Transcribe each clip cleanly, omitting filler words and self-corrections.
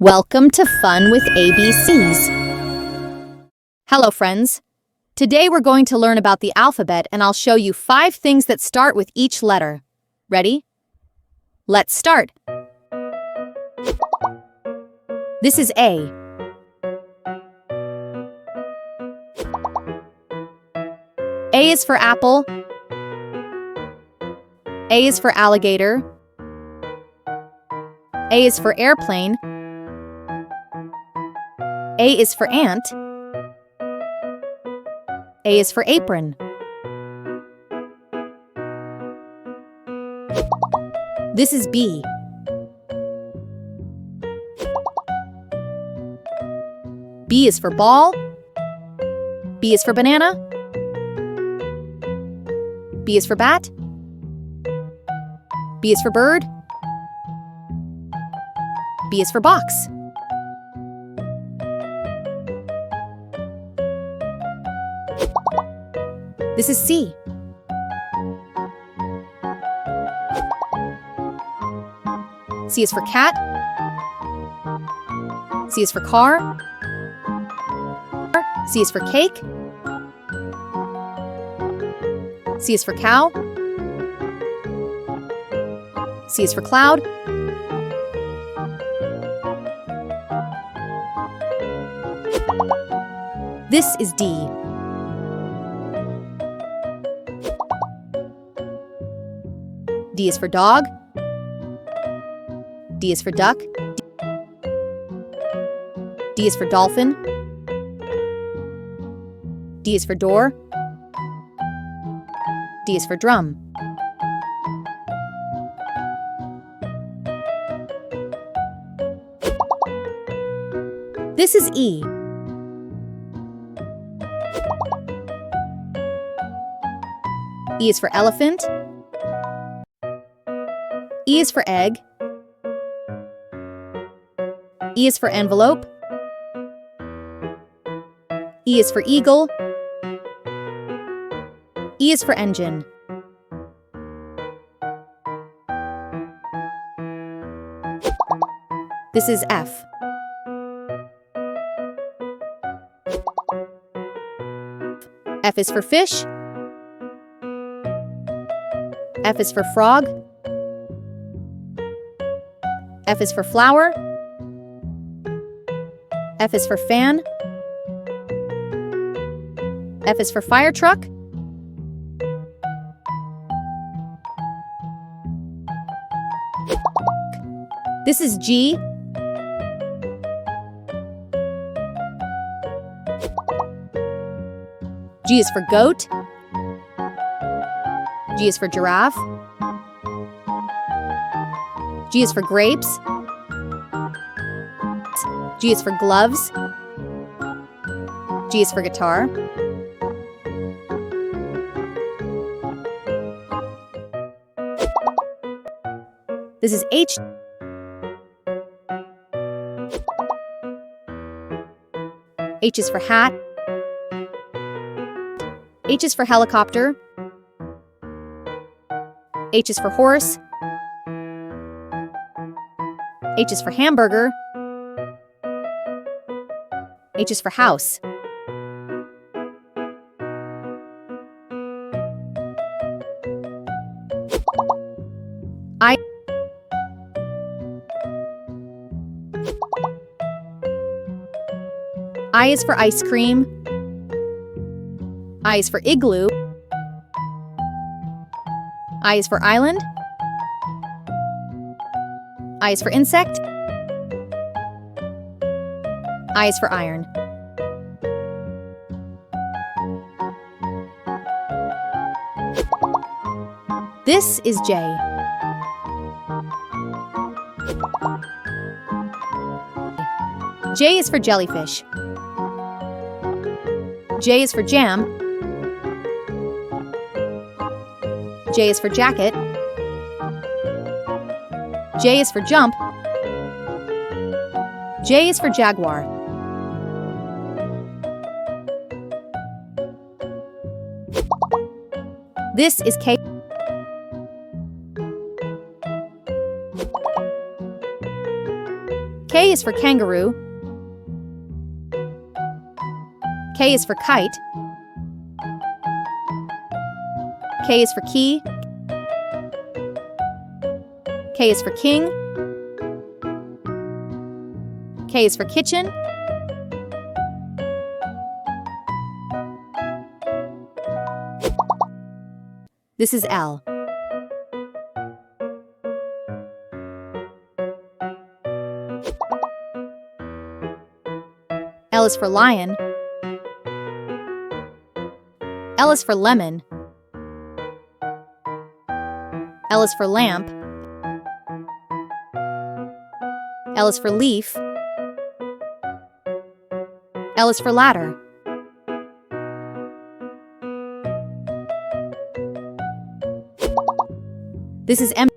Welcome to Fun with ABCs. Hello, friends. Today we're going to learn about the alphabet and I'll show you 5 things that start with each letter. Ready? Let's start. This is A. A is for apple. A is for alligator. A is for airplane. A is for ant. A is for apron. This is B. B is for ball. B is for banana. B is for bat. B is for bird. B is for box. This is C. C is for cat. C is for car. C is for cake. C is for cow. C is for cloud. This is D. D is for dog. D is for duck. D is for dolphin. D is for door. D is for drum. This is E. E is for elephant. E is for egg. E is for envelope. E is for eagle. E is for engine. This is F. F is for fish. F is for frog. F is for flower. F is for fan. F is for fire truck. This is G. G is for goat. G is for giraffe. G is for grapes. G is for gloves. G is for guitar. This is H. H is for hat. H is for helicopter. H is for horse. H is for hamburger. H is for house. I is for ice cream. I is for igloo. I is for island. I is for insect. I is for iron. This is J. J is for jellyfish. J is for jam. J is for jacket. J is for jump. J is for jaguar. This is K. K K is for kangaroo. K is for kite. K is for key. K is for king. K is for kitchen. This is L. L is for lion. L is for lemon. L is for lamp. L is for leaf. L is for ladder. This is M.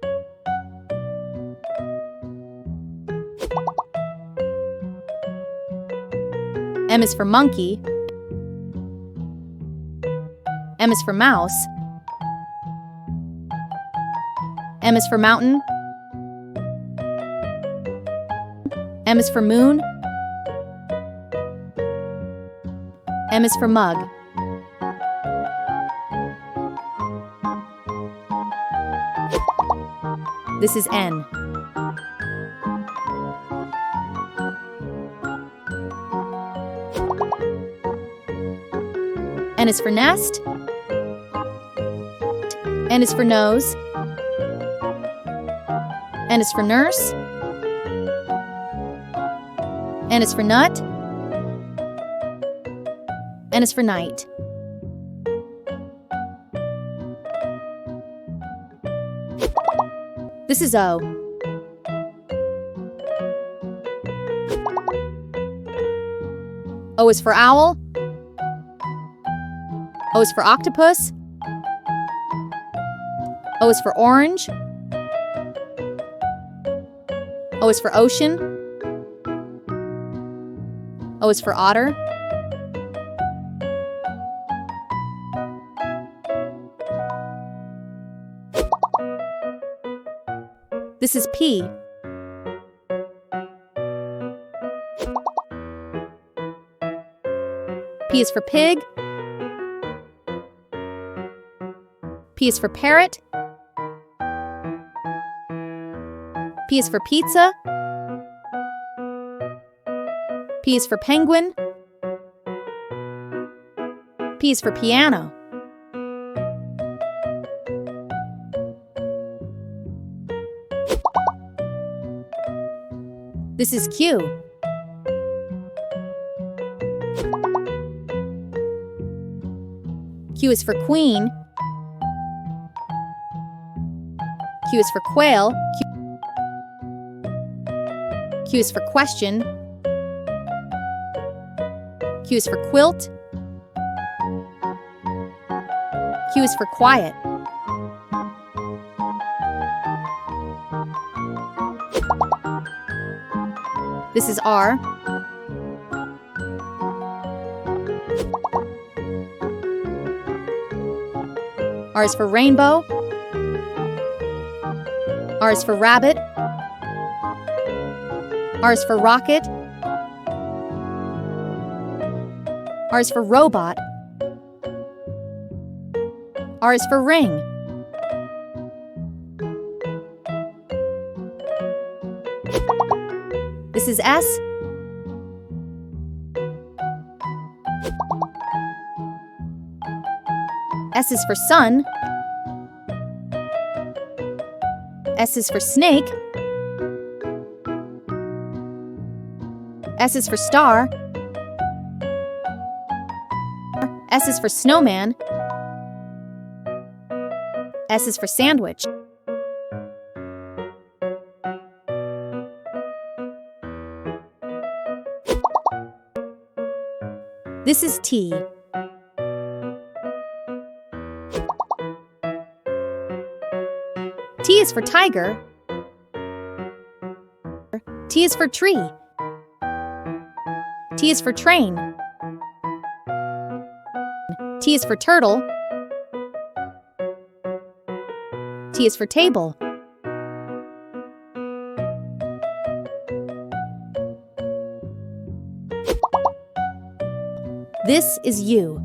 M is for monkey. M is for mouse. M is for mountain. M is for moon. M is for mug. This is N. N is for nest. N is for nose. N is for nurse. N is for nut. N is for night. This is O. O is for owl. O is for octopus. O is for orange. O is for ocean. O is for otter. This is P. P is for pig. P is for parrot. P is for pizza. P is for penguin. P is for piano. This is Q. Q is for queen. Q is for quail. Q is for question. Q is for quilt. Q is for quiet. This is R. R is for rainbow. R is for rabbit. R is for rocket. R is for robot. R is for ring. This is S. S is for sun. S is for snake. S is for star. S is for snowman. S is for sandwich. This is T. T is for tiger. T is for tree. T is for train. T is for turtle. T is for table. This is U.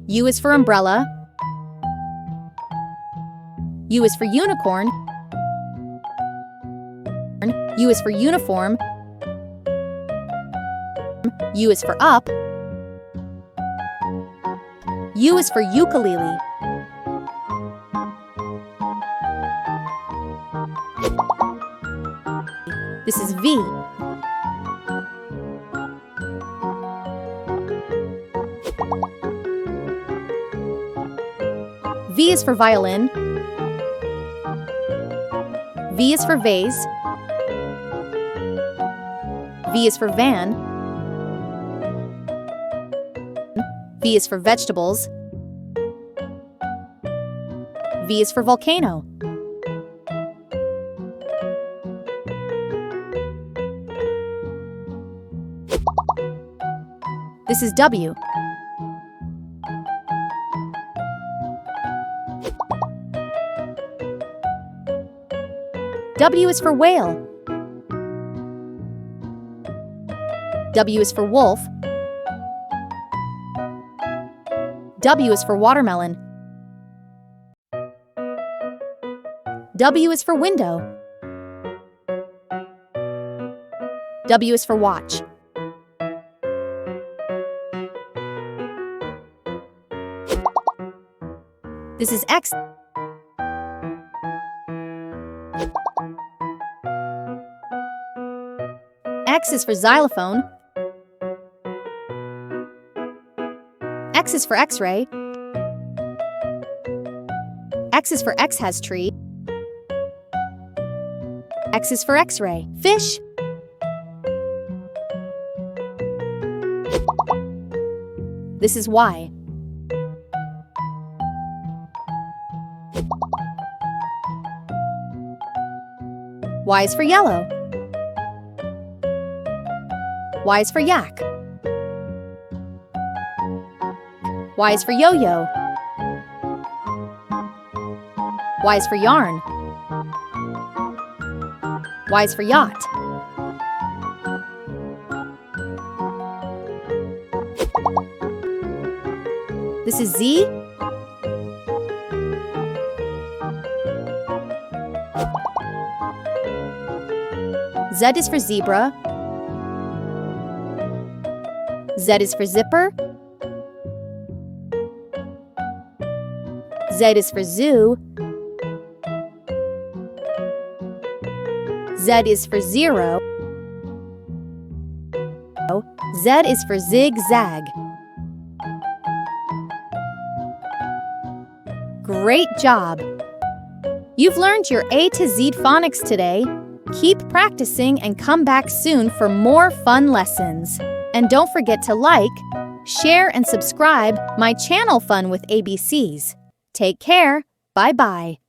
U is for umbrella. U is for unicorn. U is for uniform. U is for up. U is for ukulele. This is V. V is for violin. V is for vase. V is for van. V is for vegetables. V is for volcano. This is W. W is for whale. W is for wolf. W is for watermelon. W is for window. W is for watch. This is X. X is for xylophone. X is for X-ray. X is for X has tree. X is for X-ray. Fish. This is Y. Y is for yellow. Y is for yak. Y is for yo-yo. Y is for yarn. Y is for yacht. This is Z. Z is for zebra. Z is for zipper. Z is for zoo. Z is for zero. Z is for zigzag. Great job! You've learned your A to Z phonics today. Keep practicing and come back soon for more fun lessons. And don't forget to like, share, and subscribe my channel Fun with ABCs. Take care. Bye-bye.